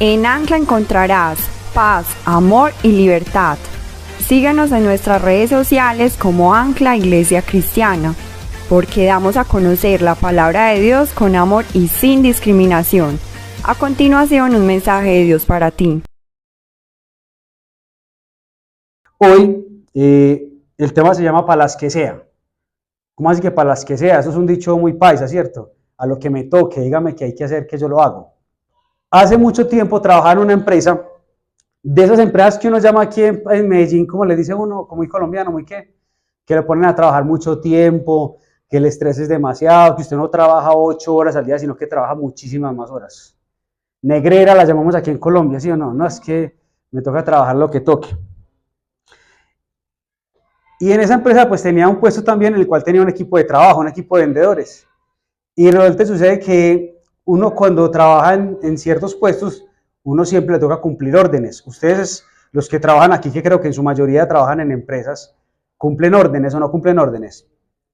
En Ancla encontrarás paz, amor y libertad. Síguenos en nuestras redes sociales como Ancla Iglesia Cristiana, porque damos a conocer la palabra de Dios con amor y sin discriminación. A continuación, un mensaje de Dios para ti. Hoy el tema se llama para las que sea. ¿Cómo así que para las que sea? Eso es un dicho muy paisa, ¿cierto? A lo que me toque, dígame que hay que hacer, que yo lo hago. Hace mucho tiempo trabajaba en una empresa, de esas empresas que uno llama aquí en Medellín, como le dice uno, como muy colombiano, muy qué, que le ponen a trabajar mucho tiempo, que el estrés es demasiado, que usted no trabaja 8 horas al día, sino que trabaja muchísimas más horas. Negrera la llamamos aquí en Colombia, ¿sí o no? No, es que me toca trabajar lo que toque. Y en esa empresa pues tenía un puesto también en el cual tenía un equipo de trabajo, un equipo de vendedores. Y realmente sucede que uno cuando trabaja en ciertos puestos, uno siempre le toca cumplir órdenes. Ustedes, los que trabajan aquí, que creo que en su mayoría trabajan en empresas, ¿cumplen órdenes o no cumplen órdenes?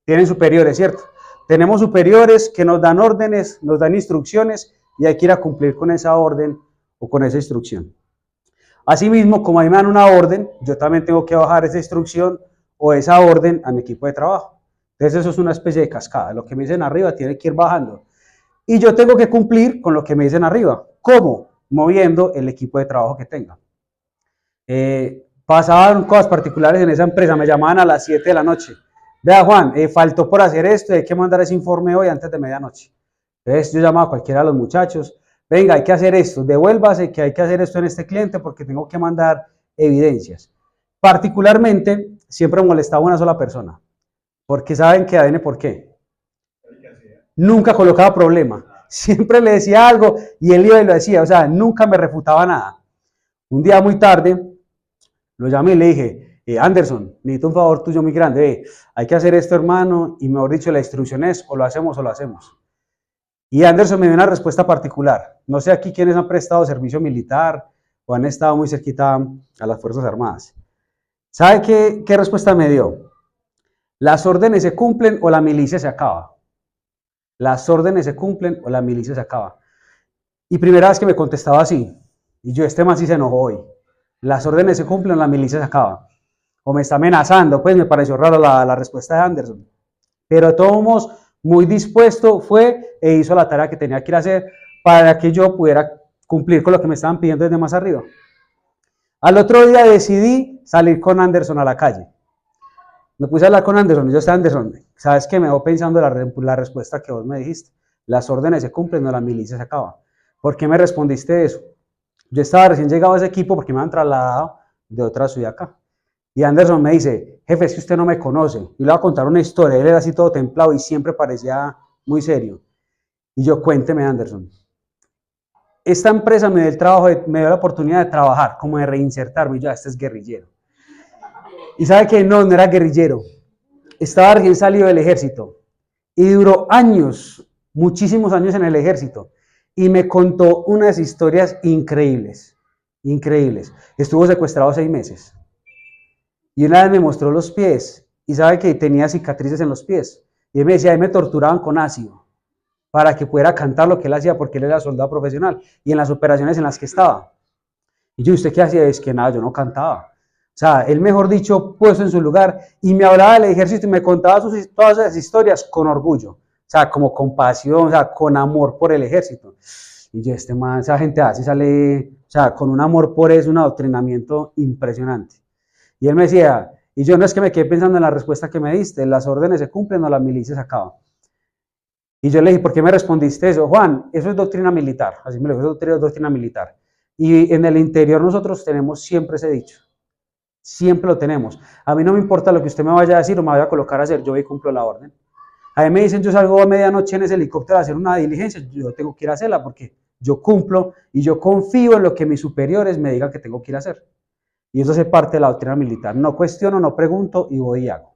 Tienen superiores, ¿cierto? Tenemos superiores que nos dan órdenes, nos dan instrucciones y hay que ir a cumplir con esa orden o con esa instrucción. Asimismo, como a mí me dan una orden, yo también tengo que bajar esa instrucción o esa orden a mi equipo de trabajo. Entonces eso es una especie de cascada. Lo que me dicen arriba tiene que ir bajando. Y yo tengo que cumplir con lo que me dicen arriba. ¿Cómo? Moviendo el equipo de trabajo que tenga. Pasaban cosas particulares en esa empresa, me llamaban a las 7 de la noche. Vea Juan, faltó por hacer esto, hay que mandar ese informe hoy antes de medianoche. Entonces yo llamaba a cualquiera de los muchachos, venga, hay que hacer esto, devuélvase que hay que hacer esto en este cliente porque tengo que mandar evidencias. Particularmente, siempre molestaba a una sola persona, porque saben que ADN, ¿por qué? Nunca colocaba problema, siempre le decía algo y él iba y lo decía, o sea, nunca me refutaba nada. Un día muy tarde, lo llamé y le dije, Anderson, necesito un favor tuyo muy grande, hay que hacer esto hermano, y mejor dicho, la instrucción es o lo hacemos o lo hacemos. Y Anderson me dio una respuesta particular, no sé aquí quiénes han prestado servicio militar o han estado muy cerquita a las Fuerzas Armadas. ¿Sabe qué respuesta me dio? Las órdenes se cumplen o la milicia se acaba. Las órdenes se cumplen o la milicia se acaba. Y primera vez que me contestaba así, y yo, este man sí se enojó hoy. Las órdenes se cumplen o la milicia se acaba. O me está amenazando, pues me pareció raro la respuesta de Anderson. Pero de todos modos, muy dispuesto fue e hizo la tarea que tenía que ir a hacer para que yo pudiera cumplir con lo que me estaban pidiendo desde más arriba. Al otro día decidí salir con Anderson a la calle. Me puse a hablar con Anderson y yo, Anderson, ¿sabes qué? Me voy pensando la respuesta que vos me dijiste. Las órdenes se cumplen, no la milicia se acaba. ¿Por qué me respondiste eso? Yo estaba recién llegado a ese equipo porque me han trasladado de otra ciudad acá. Y Anderson me dice, jefe, es que usted no me conoce. Y le voy a contar una historia. Él era así todo templado y siempre parecía muy serio. Y yo, cuénteme, Anderson. Esta empresa me dio el trabajo, me dio la oportunidad de trabajar, como de reinsertarme. Y yo, este es guerrillero. Y sabe que no era guerrillero. Estaba recién salido del ejército. Y duró años, muchísimos años en el ejército. Y me contó unas historias increíbles. Increíbles. Estuvo secuestrado 6 meses. Y una vez me mostró los pies. Y sabe que tenía cicatrices en los pies. Y él me decía, ahí me torturaban con ácido. Para que pudiera cantar lo que él hacía, porque él era soldado profesional. Y en las operaciones en las que estaba. Y yo, ¿usted qué hacía? Es que nada, yo no cantaba. O sea, él, mejor dicho, puesto en su lugar. Y me hablaba del ejército y me contaba todas esas historias con orgullo. O sea, como con pasión, o sea, con amor por el ejército. Y yo, este man, esa gente así sale, o sea, con un amor por eso, un adoctrinamiento impresionante. Y él me decía, y yo no es que me quedé pensando en la respuesta que me diste, las órdenes se cumplen o la milicia se acaba. Y yo le dije, ¿por qué me respondiste eso? Juan, eso es doctrina militar, así me lo dijo, eso es doctrina militar. Y en el interior nosotros tenemos siempre ese dicho, siempre lo tenemos. A mí no me importa lo que usted me vaya a decir o me vaya a colocar a hacer, yo voy y cumplo la orden. A mí me dicen, yo salgo a medianoche en ese helicóptero a hacer una diligencia, yo tengo que ir a hacerla porque yo cumplo y yo confío en lo que mis superiores me digan que tengo que ir a hacer. Y eso es parte de la doctrina militar. No cuestiono, no pregunto y voy y hago.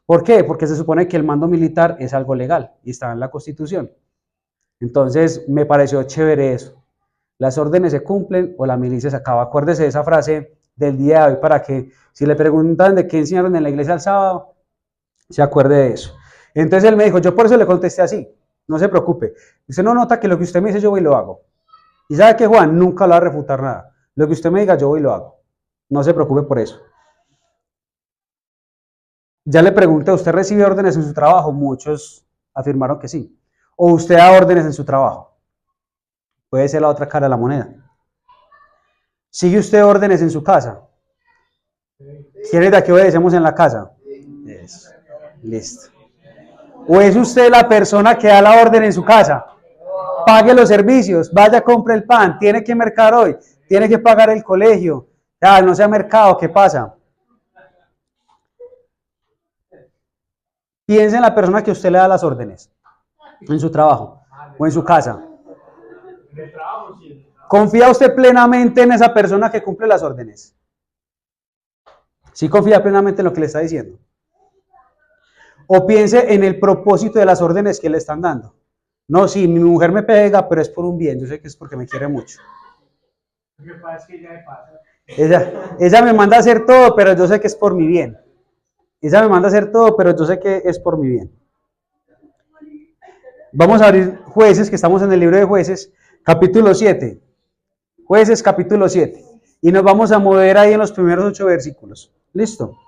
¿Por qué? Porque se supone que el mando militar es algo legal y está en la Constitución. Entonces me pareció chévere eso. Las órdenes se cumplen o la milicia se acaba. Acuérdese de esa frase del día de hoy para que si le preguntan de qué enseñaron en la iglesia el sábado, se acuerde de eso. Entonces él me dijo, yo por eso le contesté así, no se preocupe. Usted no nota que lo que usted me dice yo voy y lo hago. Y sabe que Juan nunca lo va a refutar nada. Lo que usted me diga, yo voy y lo hago. No se preocupe por eso. Ya le pregunté, ¿usted recibe órdenes en su trabajo? Muchos afirmaron que sí. ¿O usted da órdenes en su trabajo? Puede ser la otra cara de la moneda. ¿Sigue usted órdenes en su casa? ¿Quiénes de aquí obedecemos en la casa? Eso. Listo. ¿O es usted la persona que da la orden en su casa? Pague los servicios, vaya, compre el pan, tiene que mercar hoy, tiene que pagar el colegio. Ya, no se ha mercado, ¿qué pasa? Piense en la persona que usted le da las órdenes, en su trabajo o en su casa. ¿Confía usted plenamente en esa persona que cumple las órdenes? ¿Sí confía plenamente en lo que le está diciendo? O piense en el propósito de las órdenes que le están dando. No, sí, mi mujer me pega, pero es por un bien, yo sé que es porque me quiere mucho. Ella me manda a hacer todo, pero yo sé que es por mi bien. Ella me manda a hacer todo, pero yo sé que es por mi bien. Vamos a abrir Jueces, que estamos en el libro de Jueces, capítulo 7. Jueces, capítulo 7. Y nos vamos a mover ahí en los primeros 8 versículos. ¿Listo?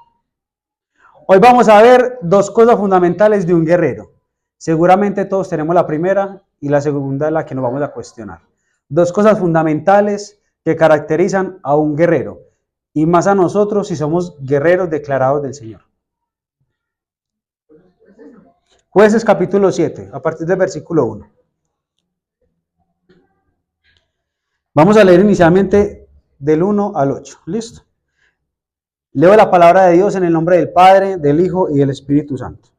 Hoy vamos a ver dos cosas fundamentales de un guerrero. Seguramente todos tenemos la primera y la segunda es la que nos vamos a cuestionar. Dos cosas fundamentales que caracterizan a un guerrero y más a nosotros si somos guerreros declarados del Señor. Jueces capítulo 7, a partir del versículo 1. Vamos a leer inicialmente del 1 al 8. ¿Listo? Leo la palabra de Dios en el nombre del Padre, del Hijo y del Espíritu Santo.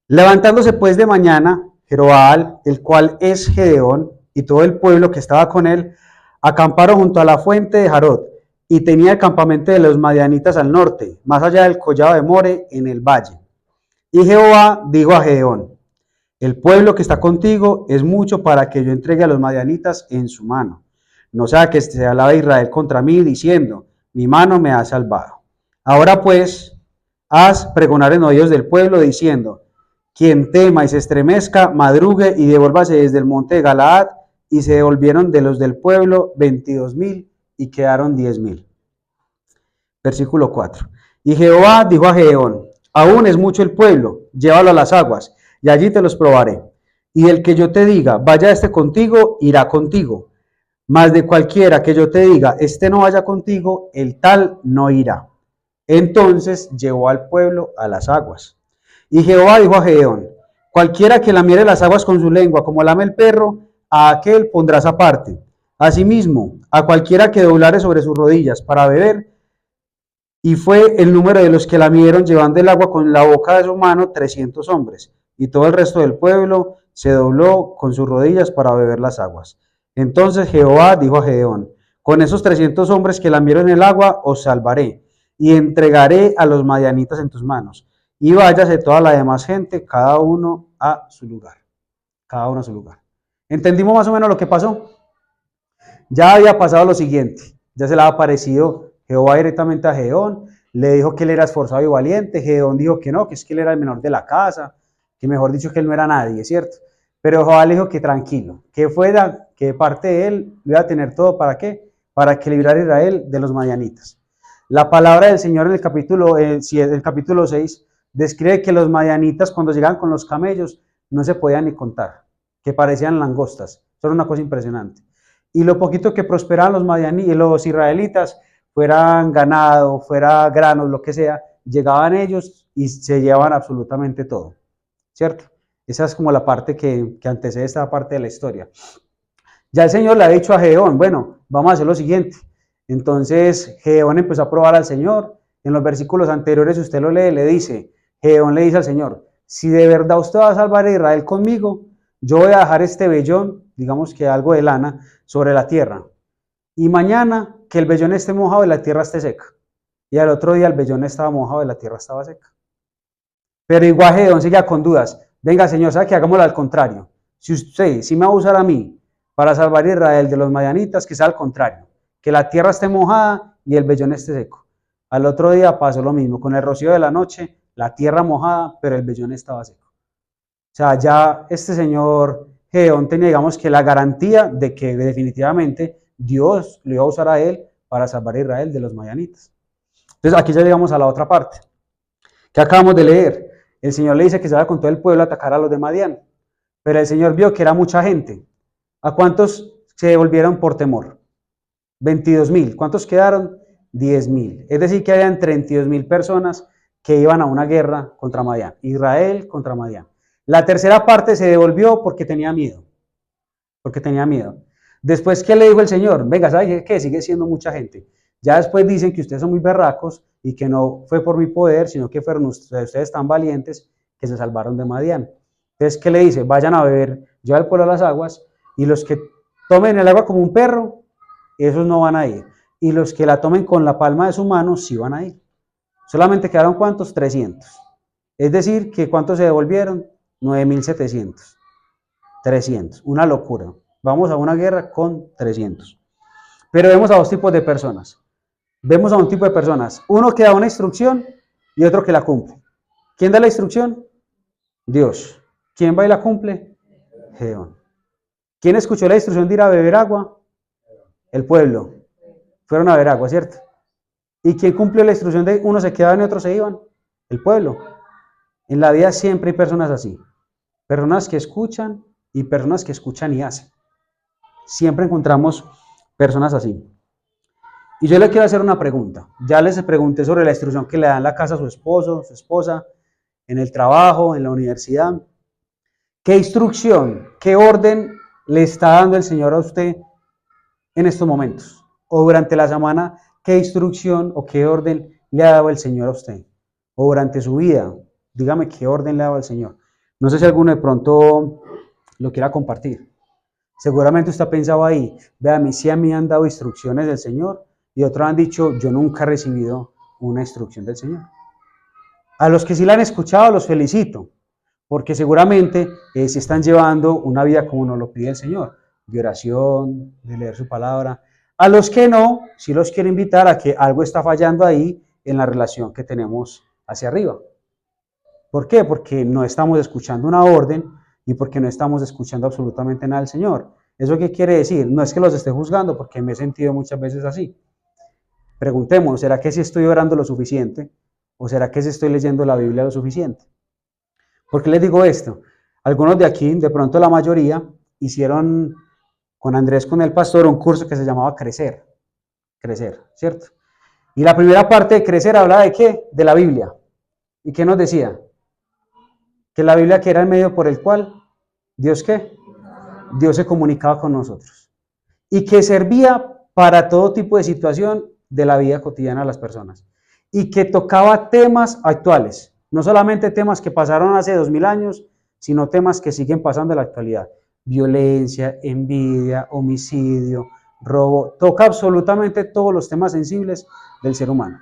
Levantándose pues de mañana, Jerobaal, el cual es Gedeón, y todo el pueblo que estaba con él, acamparon junto a la fuente de Jarod, y tenía el campamento de los madianitas al norte, más allá del collado de More, en el valle. Y Jehová dijo a Gedeón: el pueblo que está contigo es mucho para que yo entregue a los madianitas en su mano. No sea que se alabe Israel contra mí, diciendo: mi mano me ha salvado. Ahora pues, haz pregonar en oídos del pueblo, diciendo: quien tema y se estremezca, madrugue y devuélvase desde el monte de Galaad. Y se devolvieron de los del pueblo 22,000 y quedaron 10,000. Versículo 4. Y Jehová dijo a Gedeón: aún es mucho el pueblo, llévalo a las aguas, y allí te los probaré. Y el que yo te diga, vaya este contigo, irá contigo. Mas de cualquiera que yo te diga, este no vaya contigo, el tal no irá. Entonces llevó al pueblo a las aguas. Y Jehová dijo a Gedeón: cualquiera que lamiere las aguas con su lengua, como lame el perro, a aquel pondrás aparte. Asimismo, a cualquiera que doblare sobre sus rodillas para beber. Y fue el número de los que lamieron, llevando el agua con la boca de su mano, 300 hombres. Y todo el resto del pueblo se dobló con sus rodillas para beber las aguas. Entonces Jehová dijo a Gedeón: con esos 300 hombres que lamieron el agua, os salvaré, y entregaré a los madianitas en tus manos. Y váyase toda la demás gente, cada uno a su lugar. Cada uno a su lugar. ¿Entendimos más o menos lo que pasó? Ya había pasado lo siguiente. Ya se le había aparecido Jehová directamente a Gedeón. Le dijo que él era esforzado y valiente. Gedeón dijo que no, que es que él era el menor de la casa, que mejor dicho que él no era nadie, ¿cierto? Pero Jehová le dijo que tranquilo, que fuera, que de parte de él lo iba a tener todo. ¿Para qué? Para que librara a Israel de los madianitas. La palabra del Señor en el capítulo 6 describe que los madianitas, cuando llegaban con los camellos, no se podían ni contar, que parecían langostas. Eso era una cosa impresionante. Y lo poquito que prosperaban los israelitas, fueran ganado, fuera granos, lo que sea, llegaban ellos y se llevaban absolutamente todo, ¿cierto? Esa es como la parte que antecede esta parte de la historia. Ya el Señor le ha dicho a Gedeón: bueno, vamos a hacer lo siguiente. Entonces Gedeón empezó a probar al Señor. En los versículos anteriores, si usted lo lee, le dice, Gedeón le dice al Señor: si de verdad usted va a salvar a Israel conmigo, yo voy a dejar este vellón, digamos que algo de lana, sobre la tierra. Y mañana que el vellón esté mojado y la tierra esté seca. Y al otro día el vellón estaba mojado y la tierra estaba seca. Pero igual Gedeón seguía con dudas. Venga, Señor, ¿sabe que hagámoslo al contrario? Si me va a usar a mí para salvar a Israel de los madianitas, que sea al contrario. Que la tierra esté mojada y el vellón esté seco. Al otro día pasó lo mismo. Con el rocío de la noche, la tierra mojada, pero el vellón estaba seco. O sea, ya este señor Gedeón tenía, digamos, que la garantía de que definitivamente Dios lo iba a usar a él para salvar a Israel de los madianitas. Entonces aquí ya llegamos a la otra parte, que acabamos de leer. El Señor le dice que se va con todo el pueblo a atacar a los de Madián, pero el Señor vio que era mucha gente. ¿A cuántos se devolvieron por temor? 22.000. ¿Cuántos quedaron? 10.000. Es decir, que habían 32.000 personas que iban a una guerra contra Madián. Israel contra Madián. La tercera parte se devolvió porque tenía miedo. Porque tenía miedo. Después, ¿qué le dijo el Señor? Venga, ¿sabe qué? Sigue siendo mucha gente. Ya después dicen que ustedes son muy berracos y que no fue por mi poder, sino que fueron ustedes tan valientes que se salvaron de Madián. Entonces, ¿qué le dice? Vayan a beber, lleva el pueblo a las aguas, y los que tomen el agua como un perro, esos no van a ir. Y los que la tomen con la palma de su mano, sí van a ir. Solamente quedaron, ¿cuántos? 300. Es decir, que ¿cuántos se devolvieron? 9.700. 300. Una locura. Vamos a una guerra con 300. Pero vemos a dos tipos de personas. Vemos a un tipo de personas. Uno que da una instrucción y otro que la cumple. ¿Quién da la instrucción? Dios. ¿Quién va y la cumple? Gedeón. ¿Quién escuchó la instrucción de ir a beber agua? El pueblo. Fueron a beber agua, ¿cierto? ¿Y quién cumplió la instrucción de unos se quedaban y otros se iban? El pueblo. En la vida siempre hay personas así. Personas que escuchan y personas que escuchan y hacen. Siempre encontramos personas así. Y yo le quiero hacer una pregunta. Ya les pregunté sobre la instrucción que le da en la casa a su esposo, su esposa, en el trabajo, en la universidad. ¿Qué instrucción, qué orden le está dando el Señor a usted en estos momentos? O durante la semana, ¿qué instrucción o qué orden le ha dado el Señor a usted? O durante su vida, dígame qué orden le ha dado el Señor. No sé si alguno de pronto lo quiera compartir. Seguramente usted ha pensado ahí, vea, a mí sí me han dado instrucciones del Señor, y otros han dicho, yo nunca he recibido una instrucción del Señor. A los que sí la han escuchado, los felicito, porque seguramente se están llevando una vida como nos lo pide el Señor, de oración, de leer su palabra. A los que no, sí los quiero invitar a que algo está fallando ahí en la relación que tenemos hacia arriba. ¿Por qué? Porque no estamos escuchando una orden y porque no estamos escuchando absolutamente nada del Señor. ¿Eso qué quiere decir? No es que los esté juzgando, porque me he sentido muchas veces así. Preguntémonos, ¿será que sí estoy orando lo suficiente? ¿O será que sí estoy leyendo la Biblia lo suficiente? ¿Por qué les digo esto? Algunos de aquí, de pronto la mayoría, hicieron con Andrés, con el pastor, un curso que se llamaba Crecer. Crecer, ¿cierto? Y la primera parte de Crecer hablaba de ¿qué? De la Biblia. ¿Y qué nos decía? Que la Biblia que era el medio por el cual Dios ¿qué? Dios se comunicaba con nosotros. Y que servía para todo tipo de situación de la vida cotidiana de las personas. Y que tocaba temas actuales. No solamente temas que pasaron hace 2000 años, sino temas que siguen pasando en la actualidad. Violencia, envidia, homicidio, robo. Toca absolutamente todos los temas sensibles del ser humano.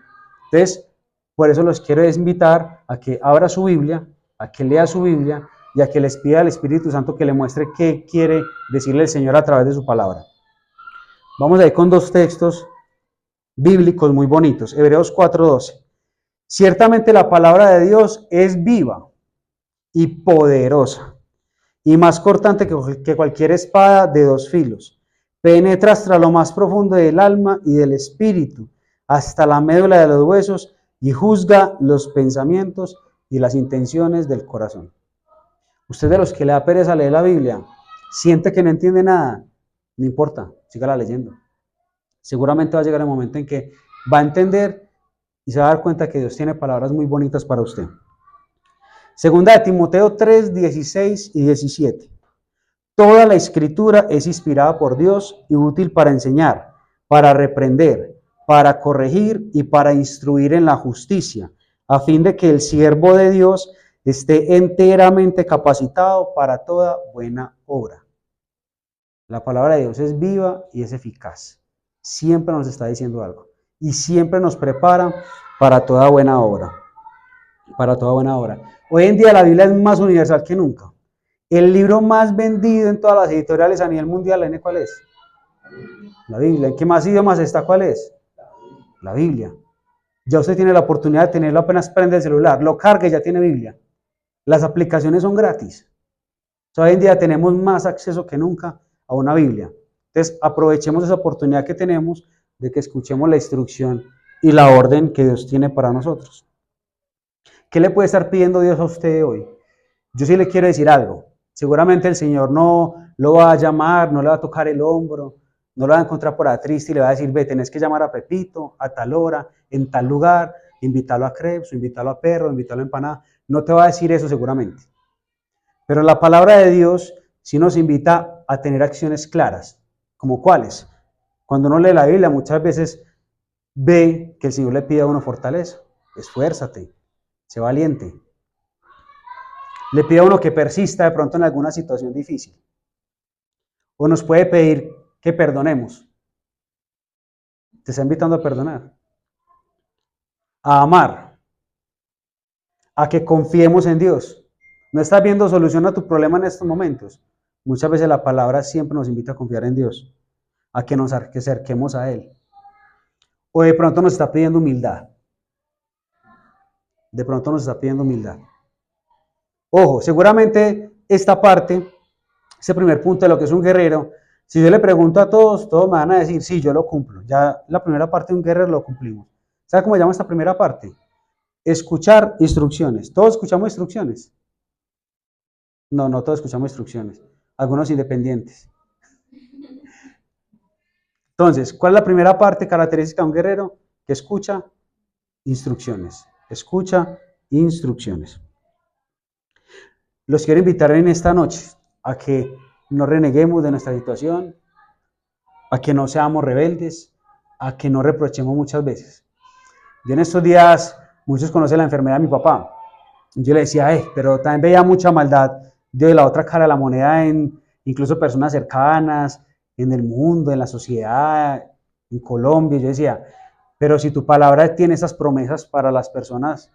Entonces, por eso los quiero invitar a que abra su Biblia, a que lea su Biblia y a que les pida al Espíritu Santo que le muestre qué quiere decirle el Señor a través de su palabra. Vamos a ir con dos textos bíblicos muy bonitos. Hebreos 4:12. Ciertamente la palabra de Dios es viva y poderosa y más cortante que cualquier espada de dos filos. Penetra hasta lo más profundo del alma y del espíritu, hasta la médula de los huesos, y juzga los pensamientos y las intenciones del corazón. Usted, de los que le da pereza leer la Biblia, siente que no entiende nada, no importa, sígala leyendo. Seguramente va a llegar el momento en que va a entender y se va a dar cuenta que Dios tiene palabras muy bonitas para usted. Segunda de Timoteo 3, 16 y 17. Toda la escritura es inspirada por Dios y útil para enseñar, para reprender, para corregir y para instruir en la justicia, a fin de que el siervo de Dios esté enteramente capacitado para toda buena obra. La palabra de Dios es viva y es eficaz. Siempre nos está diciendo algo y siempre nos prepara para toda buena obra. Para toda buena obra. Hoy en día la Biblia es más universal que nunca. El libro más vendido en todas las editoriales a nivel mundial, ¿en cuál es? La Biblia. ¿En qué más idiomas está? ¿Cuál es? La Biblia. Ya usted tiene la oportunidad de tenerlo, apenas prende el celular, lo carga y ya tiene Biblia. Las aplicaciones son gratis. Hoy en día tenemos más acceso que nunca a una Biblia. Entonces aprovechemos esa oportunidad que tenemos de que escuchemos la instrucción y la orden que Dios tiene para nosotros. ¿Qué le puede estar pidiendo Dios a usted hoy? Yo sí le quiero decir algo. Seguramente el Señor no lo va a llamar, no le va a tocar el hombro, no lo va a encontrar por ahí triste y le va a decir, ve, tenés que llamar a Pepito a tal hora, en tal lugar, invitarlo a crepes, invitarlo a perro, invitarlo a empanada. No te va a decir eso seguramente. Pero la palabra de Dios sí nos invita a tener acciones claras. ¿Como cuáles? Cuando uno lee la Biblia muchas veces ve que el Señor le pide a uno fortaleza. Esfuérzate, sé valiente. Le pide a uno que persista de pronto en alguna situación difícil. O nos puede pedir que perdonemos. Te está invitando a perdonar. A amar. A que confiemos en Dios. No estás viendo solución a tu problema en estos momentos. Muchas veces la palabra siempre nos invita a confiar en Dios, a que nos acerquemos a Él. O de pronto nos está pidiendo humildad. De pronto nos está pidiendo humildad. Ojo, seguramente esta parte, ese primer punto de lo que es un guerrero, si yo le pregunto a todos, todos me van a decir, sí, yo lo cumplo. Ya la primera parte de un guerrero lo cumplimos. ¿Sabe cómo se llama esta primera parte? Escuchar instrucciones. ¿Todos escuchamos instrucciones? No, no todos escuchamos instrucciones. Algunos independientes. Entonces, ¿cuál es la primera parte característica de un guerrero? Que escucha instrucciones. Escucha instrucciones. Los quiero invitar en esta noche a que no reneguemos de nuestra situación, a que no seamos rebeldes, a que no reprochemos muchas veces. Yo en estos días, muchos conocen la enfermedad de mi papá. Yo le decía, pero también veía mucha maldad de la otra cara de la moneda en incluso personas cercanas, en el mundo, en la sociedad, en Colombia. Yo decía, pero si tu palabra tiene esas promesas para las personas,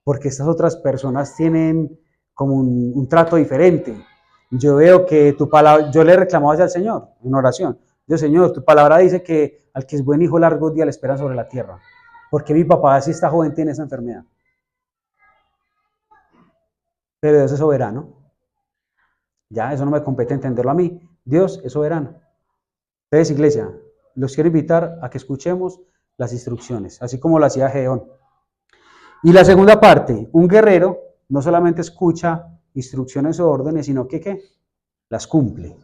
porque estas otras personas tienen como un trato diferente. Yo veo que tu palabra, yo le reclamaba al Señor en oración. Yo, Señor, tu palabra dice que al que es buen hijo largos días le esperan sobre la tierra. Porque mi papá, así está joven, tiene esa enfermedad. Pero Dios es soberano. Ya, eso no me compete entenderlo a mí. Dios es soberano. Entonces, iglesia, los quiero invitar a que escuchemos las instrucciones, así como lo hacía Gedeón. Y la segunda parte, un guerrero no solamente escucha instrucciones o órdenes, sino que ¿qué? Las cumple.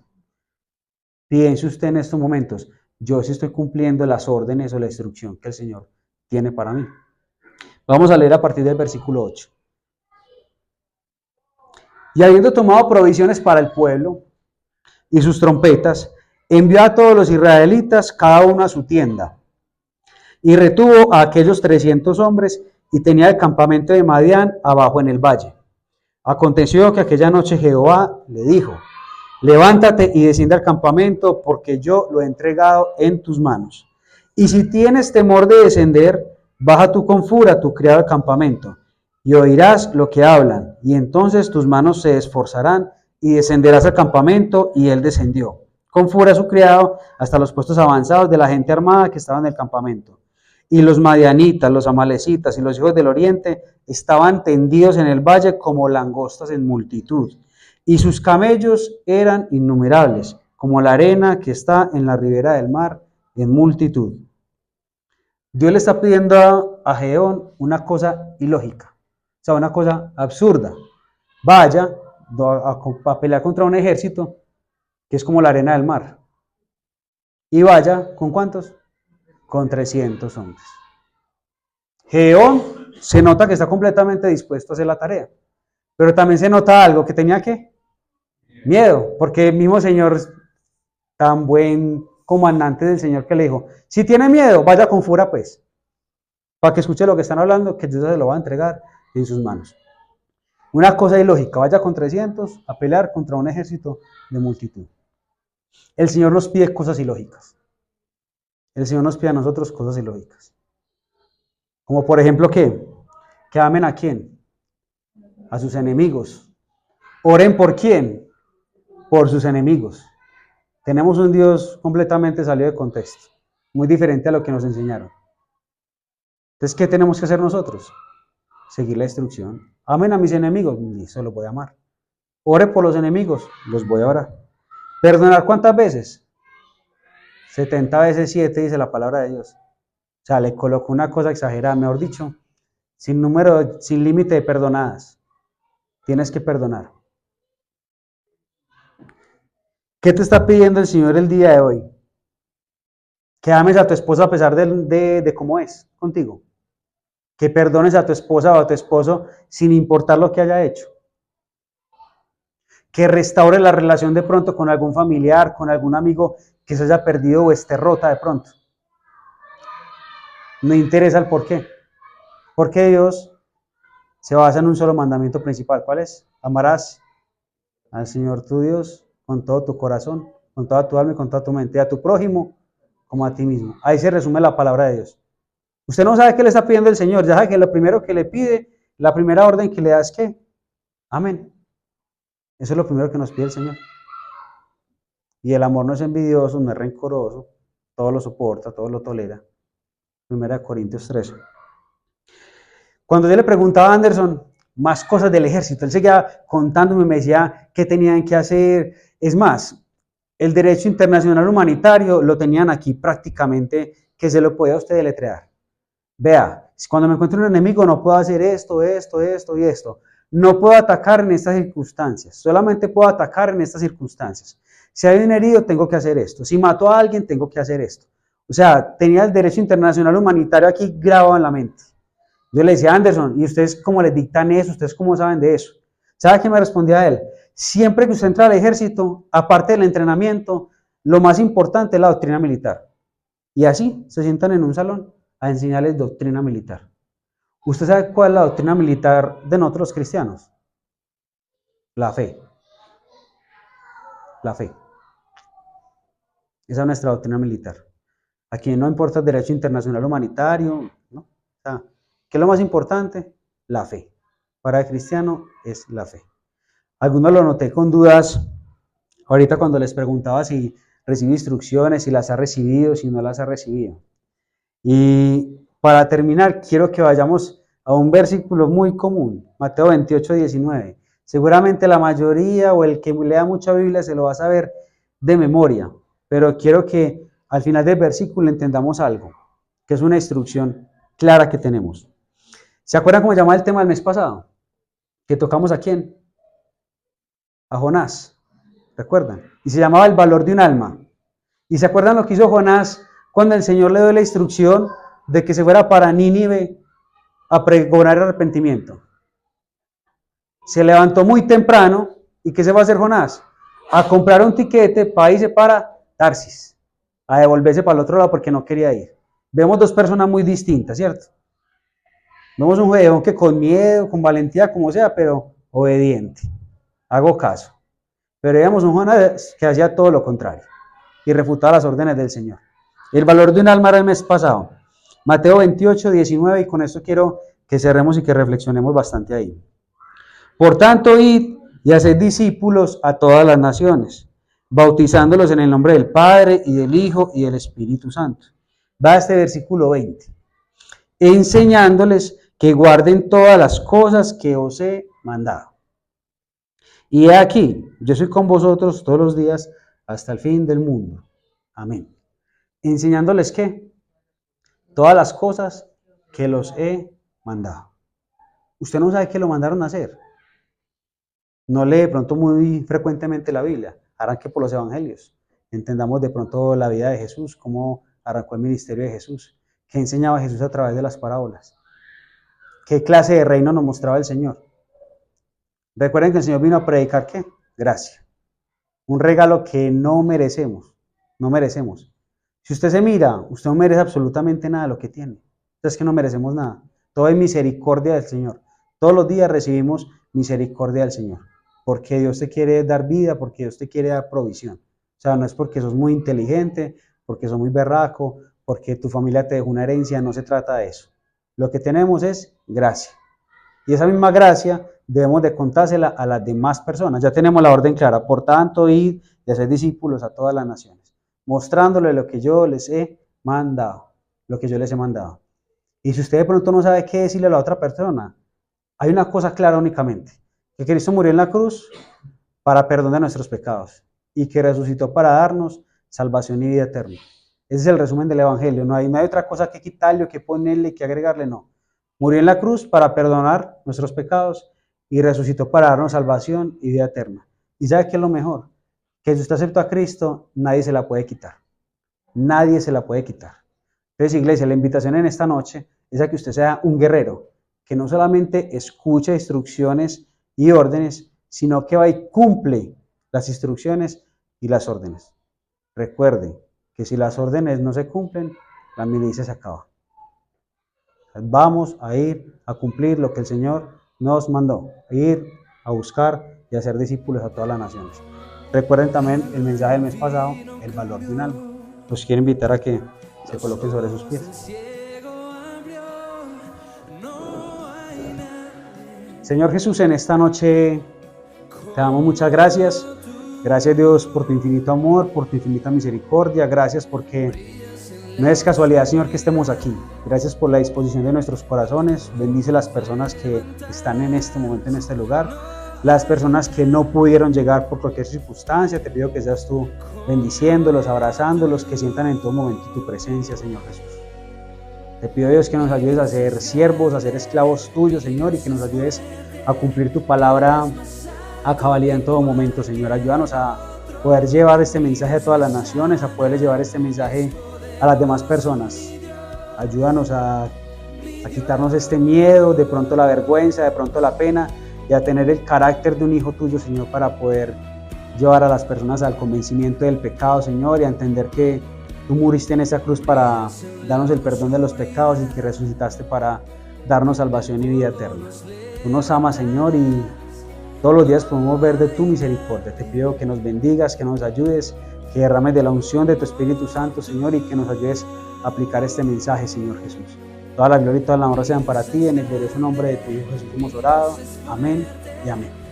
Piense usted en estos momentos, yo sí estoy cumpliendo las órdenes o la instrucción que el Señor tiene para mí. Vamos a leer a partir del versículo 8. Y habiendo tomado provisiones para el pueblo y sus trompetas, envió a todos los israelitas, cada uno a su tienda, y retuvo a aquellos 300 hombres, y tenía el campamento de Madián abajo en el valle. Aconteció que aquella noche Jehová le dijo, levántate y desciende al campamento, porque yo lo he entregado en tus manos. Y si tienes temor de descender, baja tú con fura tu criado al campamento, y oirás lo que hablan, y entonces tus manos se esforzarán, y descenderás al campamento. Y él descendió con fura a su criado hasta los puestos avanzados de la gente armada que estaba en el campamento. Y los madianitas, los amalecitas y los hijos del oriente estaban tendidos en el valle como langostas en multitud, y sus camellos eran innumerables, como la arena que está en la ribera del mar en multitud. Dios le está pidiendo a Gedeón una cosa ilógica, o sea, una cosa absurda. Vaya a pelear contra un ejército que es como la arena del mar. Y vaya, ¿con cuántos? Con 300 hombres. Gedeón se nota que está completamente dispuesto a hacer la tarea, pero también se nota algo, que tenía que miedo, porque el mismo Señor, tan buen comandante del Señor, que le dijo, si tiene miedo, vaya con fura pues, para que escuche lo que están hablando, que Dios se lo va a entregar en sus manos. Una cosa ilógica, vaya con 300 a pelear contra un ejército de multitud. El Señor nos pide cosas ilógicas. El Señor nos pide a nosotros cosas ilógicas. Como por ejemplo, ¿qué? Que amen a quién? A sus enemigos. Oren por quién? Por sus enemigos. Tenemos un Dios completamente salido de contexto, muy diferente a lo que nos enseñaron. Entonces, ¿qué tenemos que hacer nosotros? Seguir la instrucción. Amen a mis enemigos, y eso lo voy a amar. Ore por los enemigos, los voy a orar. ¿Perdonar cuántas veces? 70 veces 7 dice la palabra de Dios. O sea, le colocó una cosa exagerada, mejor dicho, sin número, sin límite de perdonadas. Tienes que perdonar. ¿Qué te está pidiendo el Señor el día de hoy? Que ames a tu esposa a pesar de cómo es contigo. Que perdones a tu esposa o a tu esposo sin importar lo que haya hecho. Que restaure la relación de pronto con algún familiar, con algún amigo que se haya perdido o esté rota de pronto. Me interesa el por qué. Porque Dios se basa en un solo mandamiento principal. ¿Cuál es? Amarás al Señor tu Dios con todo tu corazón, con toda tu alma y con toda tu mente, a tu prójimo como a ti mismo. Ahí se resume la palabra de Dios. Usted no sabe qué le está pidiendo el Señor, ya sabe que lo primero que le pide, la primera orden que le da es ¿qué? Amén. Eso es lo primero que nos pide el Señor. Y el amor no es envidioso, no es rencoroso, todo lo soporta, todo lo tolera. 1 Corintios 13. Cuando yo le preguntaba a Anderson más cosas del ejército, él seguía contándome, me decía qué tenían que hacer. Es más, el derecho internacional humanitario lo tenían aquí prácticamente, que se lo podía usted deletrear. Vea, cuando me encuentro un enemigo no puedo hacer esto, esto, esto y esto. No puedo atacar en estas circunstancias, solamente puedo atacar en estas circunstancias. Si hay un herido, tengo que hacer esto. Si mato a alguien, tengo que hacer esto. O sea, tenía el derecho internacional humanitario aquí grabado en la mente. Yo le decía a Anderson, ¿y ustedes cómo les dictan eso? ¿Ustedes cómo saben de eso? ¿Sabe qué me respondía él? Siempre que usted entra al ejército, aparte del entrenamiento, lo más importante es la doctrina militar. Y así se sientan en un salón a enseñarles doctrina militar. ¿Usted sabe cuál es la doctrina militar de nosotros los cristianos? La fe. La fe. Esa es nuestra doctrina militar. Aquí no importa el derecho internacional humanitario, ¿no? O sea, ¿qué es lo más importante? La fe. Para el cristiano es la fe. Algunos lo noté con dudas ahorita cuando les preguntaba si recibe instrucciones, si las ha recibido, si no las ha recibido. Y para terminar, quiero que vayamos a un versículo muy común, Mateo 28, 19. Seguramente la mayoría o el que lea mucha Biblia se lo va a saber de memoria, pero quiero que al final del versículo entendamos algo, que es una instrucción clara que tenemos. ¿Se acuerdan cómo se llamaba el tema del mes pasado? Que tocamos a quién? A Jonás, ¿recuerdan? Y se llamaba el valor de un alma. ¿Y se acuerdan lo que hizo Jonás cuando el Señor le dio la instrucción de que se fuera para Nínive a pregonar arrepentimiento? Se levantó muy temprano, ¿y qué se va a hacer Jonás? A comprar un tiquete para irse para Tarsis, a devolverse para el otro lado porque no quería ir. Vemos dos personas muy distintas, ¿cierto? Vemos un Gedeón que con miedo, con valentía, como sea, pero obediente. Hago caso. Pero vemos un Jonás que hacía todo lo contrario y refutaba las órdenes del Señor. El valor de un alma era el mes pasado. Mateo 28, 19, y con esto quiero que cerremos y que reflexionemos bastante ahí. Por tanto, id y haced discípulos a todas las naciones, bautizándolos en el nombre del Padre y del Hijo y del Espíritu Santo. Va este versículo 20. Enseñándoles que guarden todas las cosas que os he mandado. Y he aquí, yo soy con vosotros todos los días hasta el fin del mundo. Amén. Enseñándoles ¿qué? Todas las cosas que los he mandado. Usted no sabe qué lo mandaron a hacer. No lee de pronto muy frecuentemente la Biblia. Arranque por los evangelios. Entendamos de pronto la vida de Jesús, cómo arrancó el ministerio de Jesús. ¿Qué enseñaba Jesús a través de las parábolas? ¿Qué clase de reino nos mostraba el Señor? Recuerden que el Señor vino a predicar ¿qué? Gracia. Un regalo que no merecemos. No merecemos. Si usted se mira, usted no merece absolutamente nada de lo que tiene. Es que no merecemos nada. Todo es misericordia del Señor. Todos los días recibimos misericordia del Señor. Porque Dios te quiere dar vida, porque Dios te quiere dar provisión. O sea, no es porque sos muy inteligente, porque sos muy berraco, porque tu familia te dejó una herencia, no se trata de eso. Lo que tenemos es gracia. Y esa misma gracia debemos de contársela a las demás personas. Ya tenemos la orden clara. Por tanto, id y haced discípulos a todas las naciones, mostrándoles lo que yo les he mandado. Lo que yo les he mandado. Y si usted de pronto no sabe qué decirle a la otra persona, hay una cosa clara únicamente. Que Cristo murió en la cruz para perdón de nuestros pecados y que resucitó para darnos salvación y vida eterna. Ese es el resumen del Evangelio. No hay otra cosa que quitarle, que ponerle, que agregarle, no. Murió en la cruz para perdonar nuestros pecados y resucitó para darnos salvación y vida eterna. ¿Y sabe qué es lo mejor? Que si usted acepta a Cristo, nadie se la puede quitar. Nadie se la puede quitar. Entonces, iglesia, la invitación en esta noche es a que usted sea un guerrero, que no solamente escucha instrucciones y órdenes, sino que va y cumple las instrucciones y las órdenes. Recuerde que si las órdenes no se cumplen, la milicia se acaba. Vamos a ir a cumplir lo que el Señor nos mandó, ir a buscar y hacer discípulos a todas las naciones. Recuerden también el mensaje del mes pasado, el valor de un alma. Los quiero invitar a que se coloquen sobre sus pies. Señor Jesús, en esta noche te damos muchas gracias. Gracias, Dios, por tu infinito amor, por tu infinita misericordia. Gracias porque no es casualidad, Señor, que estemos aquí. Gracias por la disposición de nuestros corazones. Bendice las personas que están en este momento, en este lugar. Las personas que no pudieron llegar por cualquier circunstancia, te pido que seas tú bendiciéndolos, abrazándolos, que sientan en todo momento tu presencia, Señor Jesús. Te pido, Dios, que nos ayudes a ser siervos, a ser esclavos tuyos, Señor, y que nos ayudes a cumplir tu palabra a cabalidad en todo momento, Señor. Ayúdanos a poder llevar este mensaje a todas las naciones, a poder llevar este mensaje a las demás personas. Ayúdanos a quitarnos este miedo, de pronto la vergüenza, de pronto la pena, y a tener el carácter de un hijo tuyo, Señor, para poder llevar a las personas al convencimiento del pecado, Señor, y a entender que tú muriste en esa cruz para darnos el perdón de los pecados y que resucitaste para darnos salvación y vida eterna. Tú nos amas, Señor, y todos los días podemos ver de tu misericordia. Te pido que nos bendigas, que nos ayudes, que derrames de la unción de tu Espíritu Santo, Señor, y que nos ayudes a aplicar este mensaje, Señor Jesús. Toda la gloria y toda la honra sean para ti. En el glorioso nombre de tu Hijo Jesús hemos orado. Amén y amén.